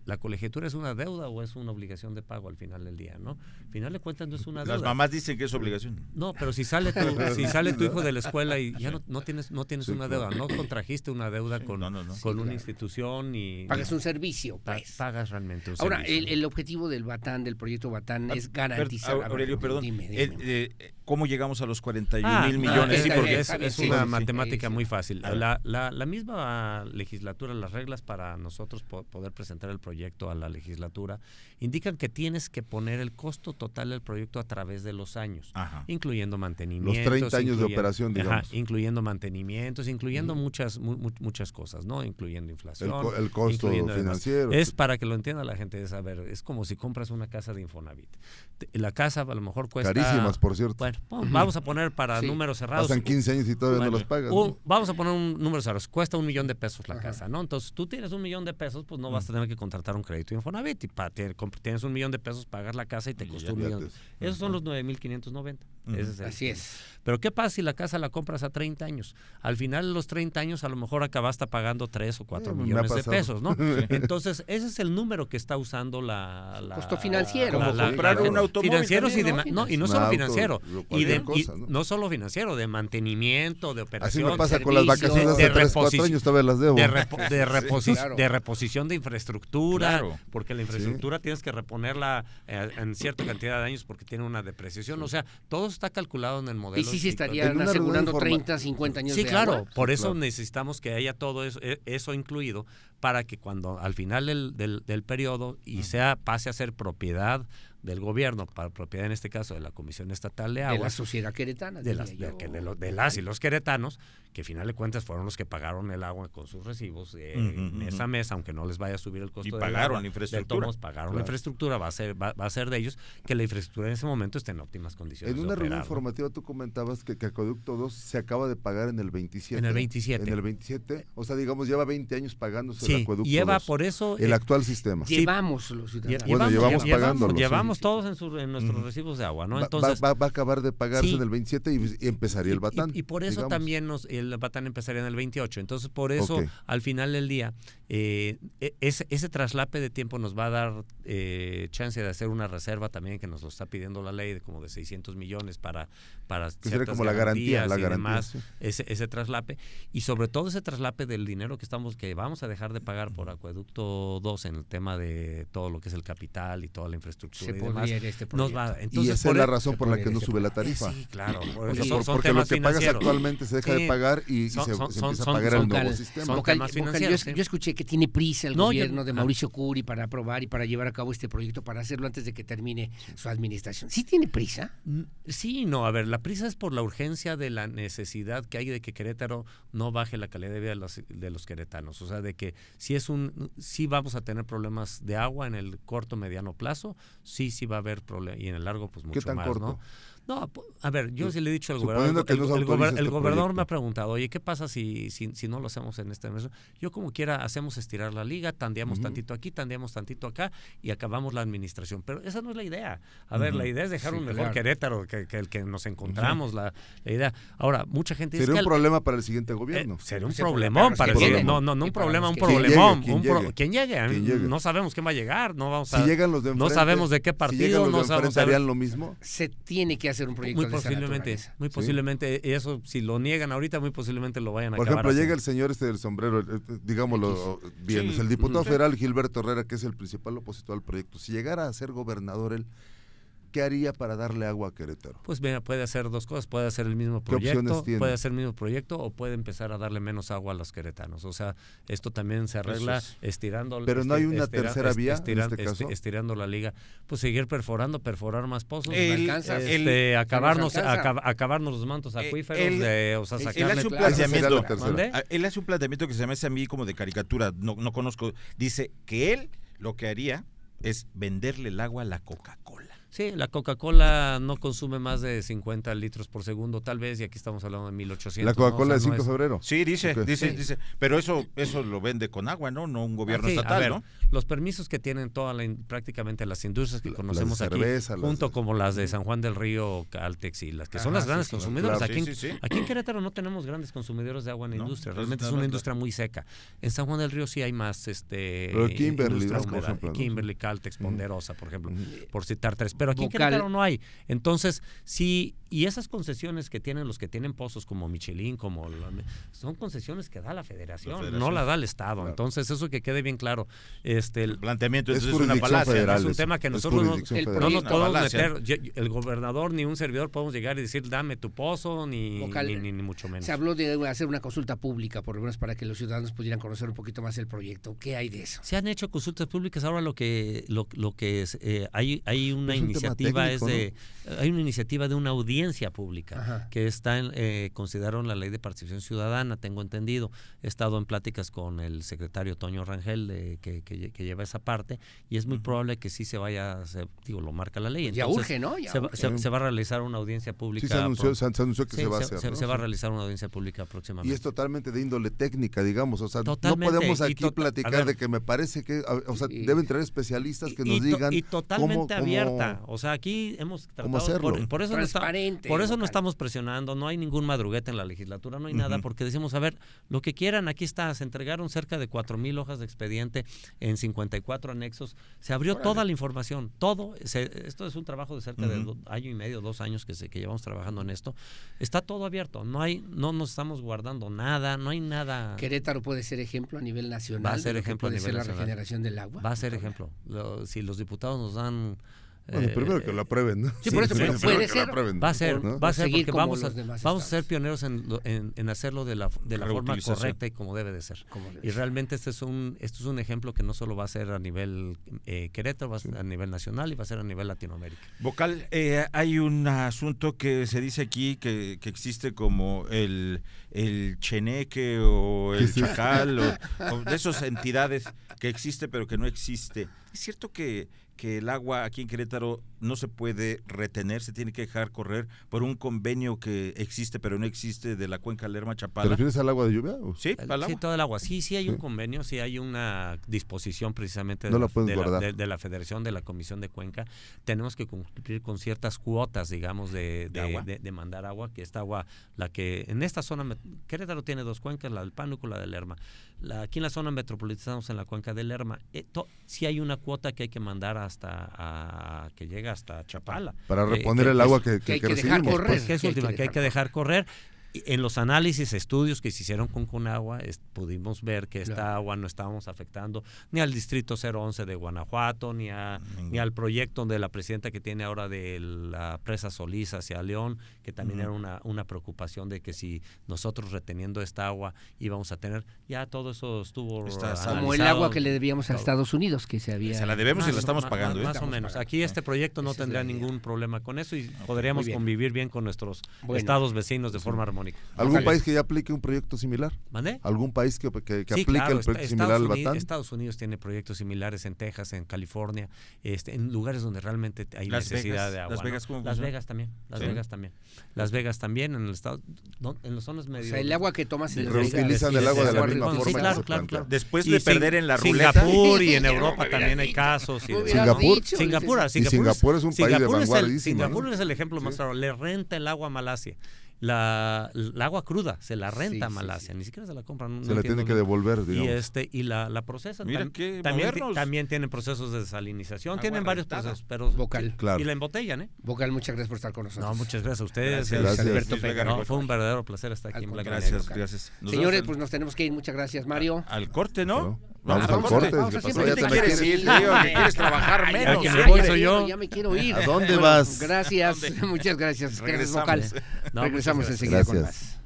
¿La colegiatura es una deuda o es una obligación de pago al final del día, no? Al final de cuentas no es una deuda. Las mamás dicen que es obligación. No, pero si sale tu hijo de la escuela y ya no tienes una deuda, no contrajiste una deuda con una institución y pagas un servicio, pues. Pagas realmente un servicio. Ahora, el objetivo del Batán, del proyecto Batán, es garantizar. Aurelio, perdón. Dime. ¿Cómo llegamos a los 41,000 millones? Sí, porque es una matemática muy fácil. La misma legislatura, las reglas para nosotros poder presentar el proyecto a la legislatura indican que tienes que poner el costo total del proyecto a través de los años, incluyendo mantenimientos. Los 30 años de operación, digamos. Incluyendo mantenimientos, incluyendo muchas cosas, ¿no? Incluyendo inflación. El costo financiero. Es para que lo entienda la gente, es como si compras una casa de Infonavit. La casa a lo mejor cuesta... Carísimas, por cierto. Bueno, vamos a poner para números cerrados. Pasan 15 años y todavía no los pagas. Vamos a poner un número cerrado. Cuesta $1,000,000 la casa, ¿no? Entonces, tú tienes $1,000,000, pues no vas a tener que contratar un crédito Infonavit. Y tienes $1,000,000, pagas la casa y te costó $1,000,000. Esos son los 9,590. Así es. Pero ¿qué pasa si la casa la compras a 30 años? Al final de los 30 años a lo mejor acabaste pagando 3 o 4 millones de pesos, ¿no? Entonces, ese es el número que está usando la costo financiero. Como comprar un automóvil. Financieros también, y no solo financiero. Y no solo financiero, de mantenimiento, de operación. Así me pasa con las vacaciones de 3, 4 años, todavía las debo. De reposición de infraestructura, porque la infraestructura tienes que reponerla en cierta cantidad de años porque tiene una depreciación. O sea, todo está calculado en el modelo. Y sí se estarían asegurando 30, 50 años de claro, agua. por eso necesitamos que haya todo eso incluido para que cuando al final del periodo pase a ser propiedad del gobierno, para propiedad en este caso de la Comisión Estatal de Agua, de la sociedad queretana, de las y los queretanos, que al final de cuentas fueron los que pagaron el agua con sus recibos mes a mes, aunque no les vaya a subir el costo y del pagaron agua, la infraestructura. Pagaron la infraestructura, va a ser de ellos, que la infraestructura en ese momento esté en óptimas condiciones. En una reunión informativa tú comentabas que Acueducto 2 se acaba de pagar en el 27. En el 27. En el 27, o sea, digamos, lleva 20 años pagándose el Acueducto 2. Por eso el actual sistema. Llevamos los ciudadanos. Llevamos pagándolo. Llevamos todos en nuestros recibos de agua, ¿no? Entonces va a acabar de pagarse en el 27 y empezaría el Batán. Y por eso también el Batán empezaría en el 28. Entonces, por eso, al final del día, ese traslape de tiempo nos va a dar chance de hacer una reserva también que nos lo está pidiendo la ley de como de 600 millones para ciertas como la garantía y demás, ese traslape. Y sobre todo ese traslape del dinero que vamos a dejar de pagar por Acueducto 2 en el tema de todo lo que es el capital y toda la infraestructura y demás. Entonces, y esa es la razón por la que no sube la tarifa. Sí, claro. Porque lo que pagas actualmente se deja de pagar y se empieza a pagar el nuevo sistema. Yo escuché que tiene prisa el gobierno de Mauricio Curi para aprobar y para llevar a cabo este proyecto, para hacerlo antes de que termine su administración. ¿Sí tiene prisa? Sí, no. A ver, la prisa es por la urgencia de la necesidad que hay de que Querétaro no baje la calidad de vida de los queretanos. O sea, de que sí vamos a tener problemas de agua en el corto, mediano plazo, sí va a haber problemas, y en el largo pues mucho ¿Qué tan más, corto? ¿no? No, a ver, yo sí le he dicho al gobernador, el gobernador me ha preguntado, oye, ¿qué pasa si no lo hacemos en este mes? Yo como quiera hacemos estirar la liga, tandeamos tantito aquí, tandeamos tantito acá y acabamos la administración. Pero esa no es la idea. A ver, la idea es dejar un mejor Querétaro que el que nos encontramos. La idea. Ahora, mucha gente dice sería un problema para el siguiente gobierno. Sería un problemón para el siguiente. No un problema, un problemón. Quien llegue. No sabemos quién va a llegar. No vamos a. Si llegan los de enfrente, no sabemos de qué partido. No sabemos. ¿Harían lo mismo? Se tiene que hacer un proyecto muy posiblemente eso, si lo niegan ahorita, muy posiblemente lo vayan a acabar. Por ejemplo, llega el señor del sombrero, digámoslo bien, es el diputado federal Gilberto Herrera, que es el principal opositor al proyecto. Si llegara a ser gobernador él, ¿qué haría para darle agua a Querétaro? Pues mira, puede hacer dos cosas, puede hacer el mismo proyecto, o puede empezar a darle menos agua a los queretanos. O sea, esto también se arregla estirando. Pero no hay una tercera vía en este caso. Estirando la liga, pues seguir perforar más pozos, acabarnos los mantos acuíferos, él hace un planteamiento que se me hace a mí como de caricatura, no conozco, dice que él lo que haría es venderle el agua a la Coca-Cola. Sí, la Coca-Cola no consume más de 50 litros por segundo, tal vez, y aquí estamos hablando de 1800. ¿La Coca-Cola de 5 de febrero? Sí, dice, pero eso lo vende con agua, ¿no? No un gobierno estatal, ¿no? Los permisos que tienen prácticamente las industrias que conocemos cerveza, aquí, junto como las de San Juan del Río, Caltex y las que son las grandes consumidoras. Claro. Aquí en Querétaro no tenemos grandes consumidores de agua en la industria, realmente es una industria muy seca. En San Juan del Río sí hay más pero Kimberly, Caltex, Ponderosa, por ejemplo, por citar tres. Pero aquí en Querétaro no hay. Entonces, sí, y esas concesiones que tienen los que tienen pozos como Michelin, son concesiones que da la federación, no la da el Estado. Claro. Entonces, eso que quede bien claro. El planteamiento es una falacia. Federal, es un tema que nosotros no nos podemos meter. El gobernador ni un servidor podemos llegar y decir, dame tu pozo, ni mucho menos. Se habló de hacer una consulta pública, por lo menos para que los ciudadanos pudieran conocer un poquito más el proyecto. ¿Qué hay de eso? Se han hecho consultas públicas. Ahora lo que es, hay una iniciativa hay una iniciativa de una audiencia pública que está consideraron la ley de participación ciudadana, tengo entendido. He estado en pláticas con el secretario Toño Rangel que lleva esa parte y es muy probable que sí se vaya, lo marca la ley. Entonces, ya urge, ¿no? Se va a realizar una audiencia pública. Sí, se anunció que se va a hacer. Se va a realizar una audiencia pública próximamente. Y es totalmente de índole técnica, digamos, o sea, totalmente. No podemos aquí platicar de que me parece que, deben traer especialistas que nos digan y totalmente abierta, o sea, aquí hemos tratado por eso no estamos presionando, no hay ningún madruguete en la legislatura, no hay nada, porque decimos, a ver, lo que quieran, aquí está, se entregaron cerca de 4,000 hojas de expediente en 54 anexos, se abrió toda la información, esto es un trabajo de cerca de año y medio, 2 años que llevamos trabajando en esto, está todo abierto, no nos estamos guardando nada, no hay nada. Querétaro puede ser ejemplo a nivel nacional. Va a ser ejemplo a nivel nacional. La regeneración del agua. Va a ser ejemplo. Si los diputados nos dan primero que lo aprueben, ¿no? Sí, por eso, pero puede ser. Va a ser, porque vamos a ser pioneros en hacerlo de la forma correcta y como debe de ser. Y realmente este es un ejemplo que no solo va a ser a nivel Querétaro, va a ser a nivel nacional y va a ser a nivel Latinoamérica. Vocal, hay un asunto que se dice aquí que existe como el cheneque o el chacal o de esas entidades que existe pero que no existe. ¿Es cierto que el agua aquí en Querétaro no se puede retener, se tiene que dejar correr por un convenio que existe pero no existe de la cuenca Lerma-Chapala? ¿Te refieres al agua de lluvia? Sí, al agua. Sí, todo el agua. Sí hay un convenio, sí hay una disposición precisamente de la Federación, de la Comisión de Cuenca. Tenemos que cumplir con ciertas cuotas, digamos, de mandar agua, que esta agua, la que en esta zona, Querétaro tiene 2 cuencas, la del Pánuco y la del Lerma. Aquí en la zona metropolitana estamos en la cuenca del Lerma. Sí hay una cuota que hay que mandar que llega hasta Chapala. Para reponer el agua que hay que dejar correr. Que hay que dejar correr. En los análisis, estudios que se hicieron con Conagua, pudimos ver que esta agua no estábamos afectando ni al distrito 011 de Guanajuato, ni al proyecto de la presidenta que tiene ahora de la presa Solís hacia León, que también era una preocupación de que si nosotros reteniendo esta agua íbamos a tener, ya todo eso estuvo como el agua que le debíamos a Estados Unidos, que se la debemos y la estamos pagando. Más o menos. Aquí este proyecto no tendría ningún problema con eso y podríamos convivir bien con nuestros estados vecinos de forma armónica. ¿Algún país que ya aplique un proyecto similar? ¿Mande? ¿Algún país que aplique el proyecto similar al Batán? Estados Unidos tiene proyectos similares en Texas, en California, en lugares donde realmente hay necesidad de agua. Las Vegas, Las Vegas también. Las Vegas también en el estado, en las zonas medio. O sea, el agua que tomas reutilizan el agua de la misma forma. Sí, claro. Después de perder en la ruleta. Singapur y en Europa también hay casos. Singapur es un país de vanguardia. Singapur es el ejemplo más claro. Le renta el agua a Malasia. La agua cruda se la renta a Malasia, ni siquiera se la compran. Se la tiene que devolver, digamos. Y la procesan. También tienen procesos de desalinización, tienen varios procesos, pero Vocal. Y la embotellan, Vocal, muchas gracias por estar con nosotros. No, muchas gracias a ustedes. Gracias. Alberto Pega. Fue un verdadero placer estar aquí en Black. Gracias. Señores, pues nos tenemos que ir. Muchas gracias, Mario. Al corte, ¿no? Vamos al corte. ¿Qué te quieres ir, tío? ¿Que quieres trabajar menos? Ya me quiero ir. ¿A dónde vas? Gracias, muchas gracias. Regresamos enseguida con más.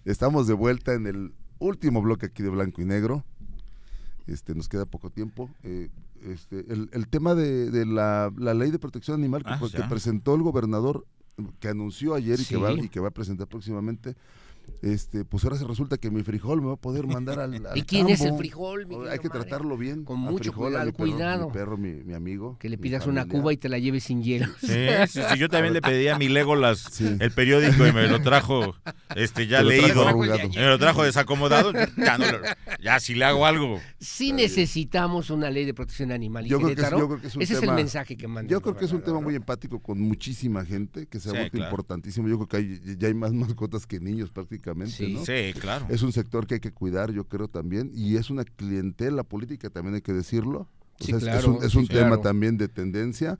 Estamos de vuelta en el último bloque aquí de Blanco y Negro. Nos queda poco tiempo. El tema de la ley de protección animal que presentó el gobernador, que anunció ayer y que va a presentar próximamente. Pues ahora se resulta que mi frijol me va a poder mandar al ¿Y quién es el frijol? Hay que tratarlo bien. Con mucho frijol, cuidado. Mi perro, mi amigo. Que le pidas una cuba y te la lleves sin hielo. Sí, yo también le pedí a mi Legolas el periódico y me lo trajo ya leído. Me lo trajo desacomodado. Ya si le hago algo. Sí necesitamos una ley de protección animal. Yo creo que ese es el mensaje que manda. Yo creo que es un tema muy empático con muchísima gente, que se ha vuelto importantísimo. Yo creo que ya hay más mascotas que niños prácticamente. ¿No? Sí, claro. Es un sector que hay que cuidar, yo creo también, y es una clientela política, también hay que decirlo. Es un tema también de tendencia,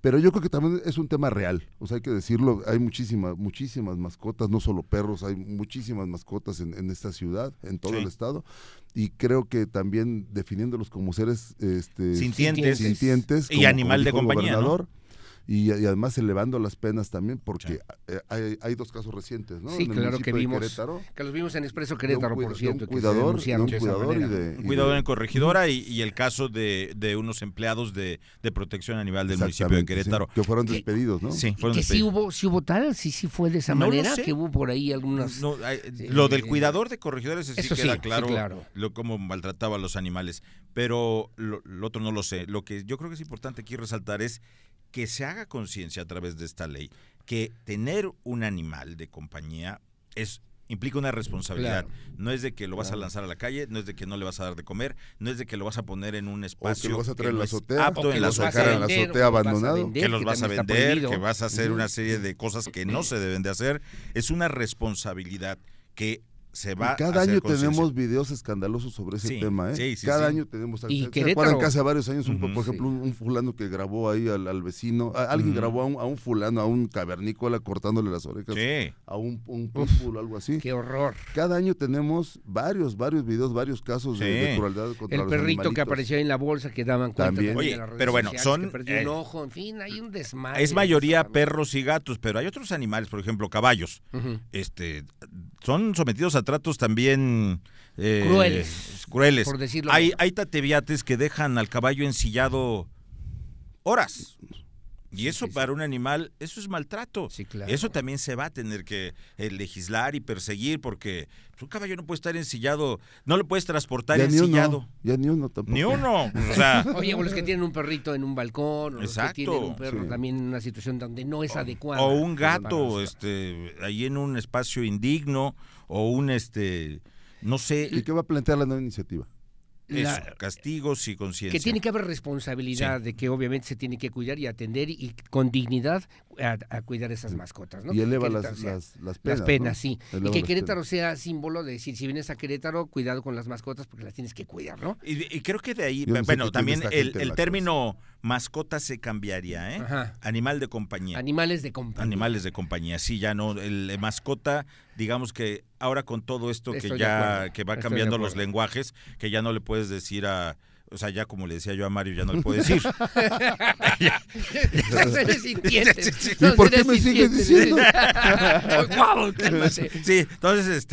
pero yo creo que también es un tema real, hay que decirlo, hay muchísimas mascotas, no solo perros, hay muchísimas mascotas en esta ciudad, en todo el estado, y creo que también definiéndolos como seres sintientes y animal de compañía, ¿no? Y además elevando las penas también, porque hay dos casos recientes, ¿no? Sí, claro, que los vimos en Expreso Querétaro, por cierto. Un cuidador en Corregidora y el caso de unos empleados de protección animal del municipio de Querétaro. Que fueron despedidos, ¿no? Sí, fueron despedidos. Sí hubo tal, sí fue de esa manera, que hubo por ahí algunas... Lo del cuidador de Corregidora, ese sí queda claro, cómo maltrataba a los animales, pero lo otro no lo sé. Lo que yo creo que es importante aquí resaltar es que se haga conciencia a través de esta ley que tener un animal de compañía implica una responsabilidad. No es de que lo vas a lanzar a la calle, no es de que no le vas a dar de comer, no es de que lo vas a poner en un espacio que lo vas a traer en la azotea, apto en la azotea abandonado, que los vas a vender, que vas a hacer una serie de cosas que no se deben de hacer. Es una responsabilidad que se va y cada año tenemos videos escandalosos sobre ese tema, cada año tenemos. Y ¿Se acuerdan que hace varios años, por ejemplo, un fulano que grabó ahí al vecino, alguien grabó a un fulano, a un cavernícola cortándole las orejas a un pitbull o algo así? ¡Qué horror! Cada año tenemos varios videos, varios casos de crueldad contra los perrito animalitos. Que apareció en la bolsa que daban cuenta también. De las redes pero bueno, sociales, que perdió un ojo, en fin, hay un desmadre. Es mayoría perros y gatos, pero hay otros animales, por ejemplo, caballos. Son sometidos a tratos también crueles, por decirlo. Hay tateviates que dejan al caballo ensillado horas. Y eso para un animal, eso es maltrato. Sí, claro. Eso también se va a tener que legislar y perseguir, porque un caballo no puede estar ensillado, no lo puedes transportar ensillado. Ya ni uno tampoco. Ni uno. Oye, o los que tienen un perrito en un balcón, o los que tienen un perro también en una situación donde no es adecuada. O un gato, ahí en un espacio indigno, o un no sé. ¿Y qué va a plantear la nueva iniciativa? Castigos y conciencia. Que tiene que haber responsabilidad de que obviamente se tiene que cuidar y atender y con dignidad a cuidar esas mascotas, ¿no? Y eleva las penas, ¿no? Sí. Y que Querétaro sea símbolo de decir, si vienes a Querétaro, cuidado con las mascotas porque las tienes que cuidar, ¿no? Y creo que de ahí, también el término mascota se cambiaría, Animal de compañía. Animales de compañía. Sí, ya no, el mascota, digamos que ahora con todo esto que va cambiando los lenguajes, que ya no le puedes decir ya como le decía yo a Mario, ya no le puedo decir. ¿Y por qué me sigues diciendo? Sí, entonces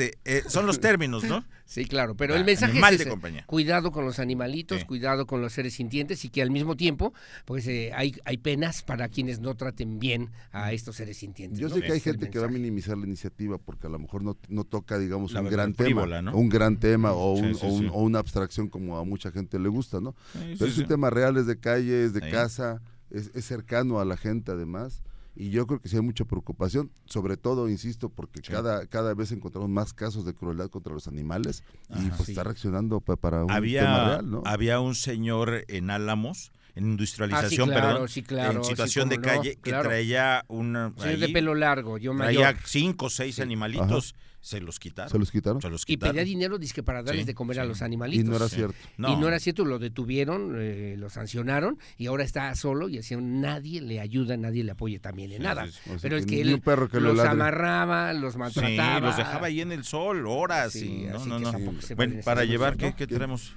son los términos, ¿no? Sí, claro, pero el mensaje es ese, cuidado con los animalitos, cuidado con los seres sintientes y que al mismo tiempo pues hay penas para quienes no traten bien a estos seres sintientes. Yo sé que hay gente que va a minimizar la iniciativa porque a lo mejor no toca, digamos, un gran tema o una abstracción como a mucha gente le gusta, ¿no? Pero es un tema real, es de calle, es de casa, es cercano a la gente además. Y yo creo que sí hay mucha preocupación, sobre todo, insisto, porque cada vez encontramos más casos de crueldad contra los animales y pues está reaccionando para un tema real, ¿no? Había un señor en Álamos, en industrialización, en situación de calle, que traía de pelo largo, traía 5 o 6 animalitos Se los quitaron. ¿Se los quitaron? Y pedía dinero, dizque para darles de comer a los animalitos. Y no era cierto. Y no era cierto, lo detuvieron, lo sancionaron y ahora está solo y así nadie le ayuda, nadie le apoya también en nada. Pero es que él los amarraba, los maltrataba. Sí, los dejaba ahí en el sol horas. Sí, no. Bueno, para llevar, ¿qué traemos?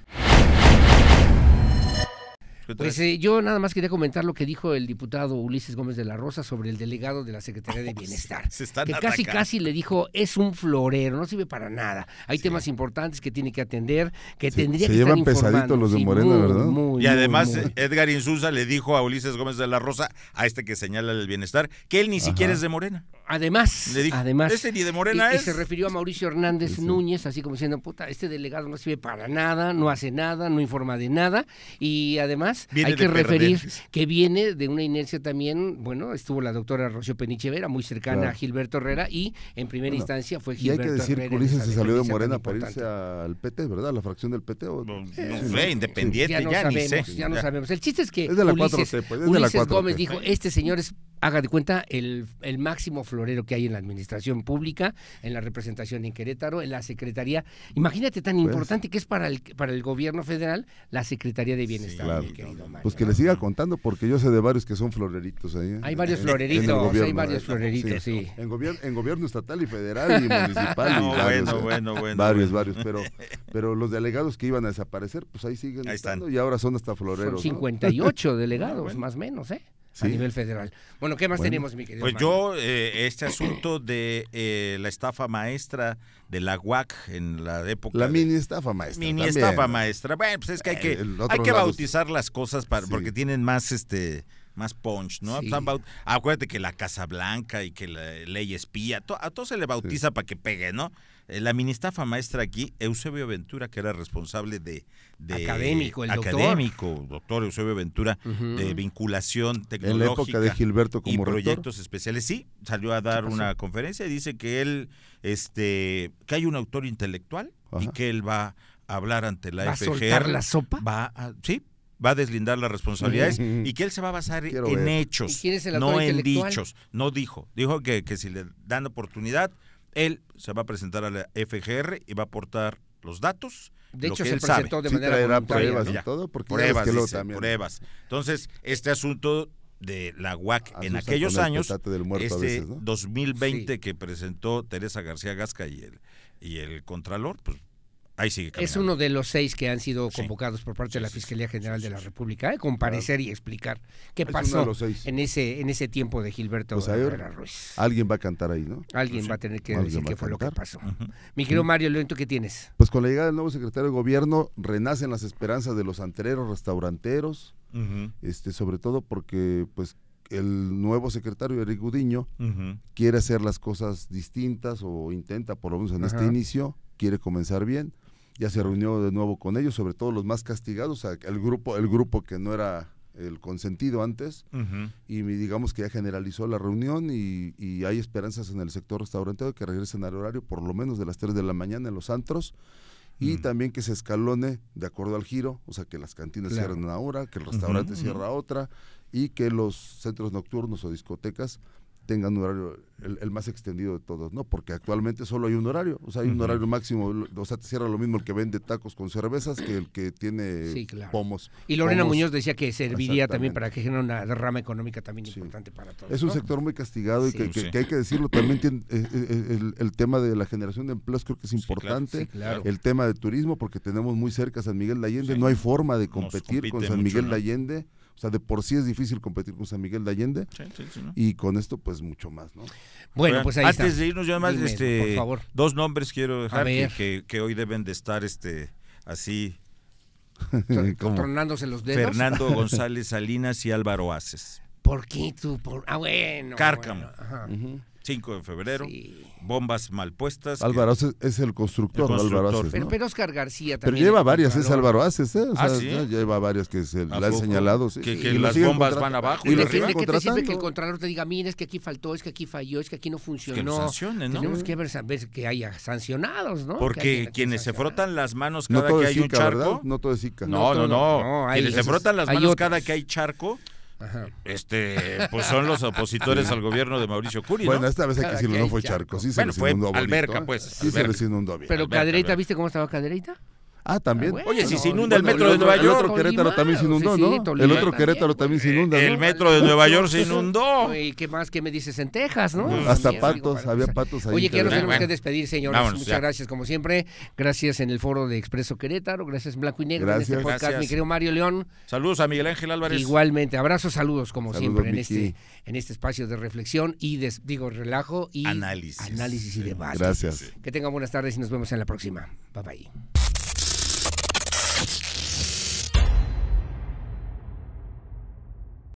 Pues yo nada más quería comentar lo que dijo el diputado Ulises Gómez de la Rosa sobre el delegado de la Secretaría de Bienestar, que casi le dijo, es un florero, no sirve para nada. Hay temas importantes que tiene que atender, que tendría que estar informando. Se llevan pesaditos los de Morena, ¿verdad? Y además Edgar Insulza le dijo a Ulises Gómez de la Rosa, a este que señala el bienestar, que él ni siquiera es de Morena. Además, le dijo, ese ni de Morena y se refirió a Mauricio Hernández Núñez, así como diciendo, puta, este delegado no sirve para nada, no hace nada, no informa de nada, y además hay que referir que viene de una inercia también, bueno, estuvo la doctora Rocío Peniche Vera, muy cercana a Gilberto Herrera, y en primera instancia fue Gilberto Herrera. Y hay que decir Herrera, que Ulises se salió de Morena para irse al PT, ¿verdad? La fracción del PT. No sé, independiente, ya no sabemos. El chiste es que es de la Ulises 4T, pues, Ulises Gómez dijo, este señor es, haga de cuenta, el máximo florero que hay en la administración pública, en la representación en Querétaro, en la Secretaría. Imagínate tan importante que es para el gobierno federal la Secretaría de Bienestar, claro. mi querido Mario. Pues que le siga contando, porque yo sé de varios que son floreritos ahí. Hay varios floreritos, hay varios floreritos, sí. En gobierno estatal y federal y municipal. No, y varios, bueno. Varios, pero los delegados que iban a desaparecer, pues ahí siguen estando y ahora son hasta floreros. Son 58 delegados, más o menos, a nivel federal. Bueno, ¿qué más tenemos, mi querido Pues Mario? Este asunto de la estafa maestra de la UAC en la época... La mini estafa maestra. Estafa maestra. Bueno, pues es que hay que bautizar las cosas porque tienen más más punch, ¿no? Sí. Acuérdate que la Casa Blanca y que la ley espía, a todo se le bautiza para que pegue, ¿no? La ministafa maestra aquí, Eusebio Ventura, que era responsable de académico, doctor Eusebio Ventura, de vinculación tecnológica en la época de Gilberto como y proyectos rector especiales. Sí, salió a dar una conferencia y dice que él, que hay un autor intelectual y que él va a hablar ante la FGR. ¿Va a soltar la sopa? Va a deslindar las responsabilidades y que él se va a basar en hechos, no en dichos. No dijo que si le dan oportunidad, él se va a presentar a la FGR y va a aportar los datos. De hecho, se presentó de manera voluntaria. Pruebas y todo, porque pruebas. Entonces, este asunto de la UAC en aquellos años, 2020 que presentó Teresa García Gasca y el Contralor, pues ahí sigue caminando. Es uno de los 6 que han sido convocados por parte de la Fiscalía General de la República, comparecer y explicar qué pasó en ese tiempo de Gilberto Herrera Ruiz. Alguien va a cantar ahí, ¿no? Alguien va a tener que decir qué fue lo que pasó. Mi querido Mario León, ¿tú qué tienes? Pues con la llegada del nuevo secretario de Gobierno renacen las esperanzas de los antreros, restauranteros, sobre todo porque pues el nuevo secretario, Eric Gudiño, quiere hacer las cosas distintas o intenta, por lo menos en este inicio, quiere comenzar bien. Ya se reunió de nuevo con ellos, sobre todo los más castigados, o sea, el grupo que no era el consentido antes, y digamos que ya generalizó la reunión y hay esperanzas en el sector restaurantero que regresen al horario por lo menos de las 3 de la mañana en los antros, y también que se escalone de acuerdo al giro, o sea, que las cantinas cierren una hora, que el restaurante cierra otra, y que los centros nocturnos o discotecas tengan un horario el más extendido de todos, ¿no? Porque actualmente solo hay un horario, o sea, hay un horario máximo, o sea, te cierra lo mismo el que vende tacos con cervezas que el que tiene pomos. Y Lorena Muñoz decía que serviría también para que genere una derrama económica también importante para todos. Es un sector muy castigado y que hay que decirlo, también tiene, el tema de la generación de empleos creo que es importante, el tema de turismo, porque tenemos muy cerca San Miguel de Allende, no hay forma de competir con San Miguel de Allende. O sea, de por sí es difícil competir con San Miguel de Allende, ¿no? Y con esto, pues, mucho más, ¿no? Bueno, pues ahí antes está. De irnos, yo además, por favor. 2 nombres quiero dejar que hoy deben de estar, así... Tronándose los dedos. Fernando González Salinas y Álvaro Aces. ¿Por qué tú? Bueno. Cárcamo. Bueno. 5 de febrero, bombas mal puestas. Álvaro Aces es el constructor. Álvaro Aces, ¿no? Pero Oscar García también. Pero lleva varias, es Álvaro Aces, ¿eh? O sea, ya lleva varias que se le han señalado. Que las bombas van abajo. ¿Y ¿de qué te sirve que el Contralor te diga, mira, es que aquí faltó, es que aquí falló, es que aquí no funcionó? Que lo sancionen, ¿no? Tenemos que ver que haya sancionados, ¿no? Porque quienes se frotan las manos cada que hay un charco. No todo es Zika. No. Quienes se frotan las manos cada que hay charco, pues son los opositores al gobierno de Mauricio Curi, ¿no? Bueno, esta vez hay que decirlo, no fue charco, sí se les inundó bonito. Alberca, pues. Sí se les inundó bien. Pero Cadereyta, ¿viste cómo estaba Cadereyta? Ah, también. Bueno, oye, si se inunda el metro de Nueva York. El otro Querétaro también se inundó, ¿no? El otro Querétaro también se inunda, ¿no? El metro de Nueva York se inundó. ¿Y qué más que me dices en Texas, no? Hasta patos, había patos ahí. Oye, que ya nos tenemos que despedir, señores. Muchas gracias, como siempre. Gracias en el foro de Expreso Querétaro. Gracias en Blanco y Negro en este podcast, mi querido Mario León. Saludos a Miguel Ángel Álvarez. Igualmente, abrazos, saludos, como siempre, en este espacio de reflexión y relajo y análisis y debate. Gracias. Que tengan buenas tardes y nos vemos en la próxima. Bye bye.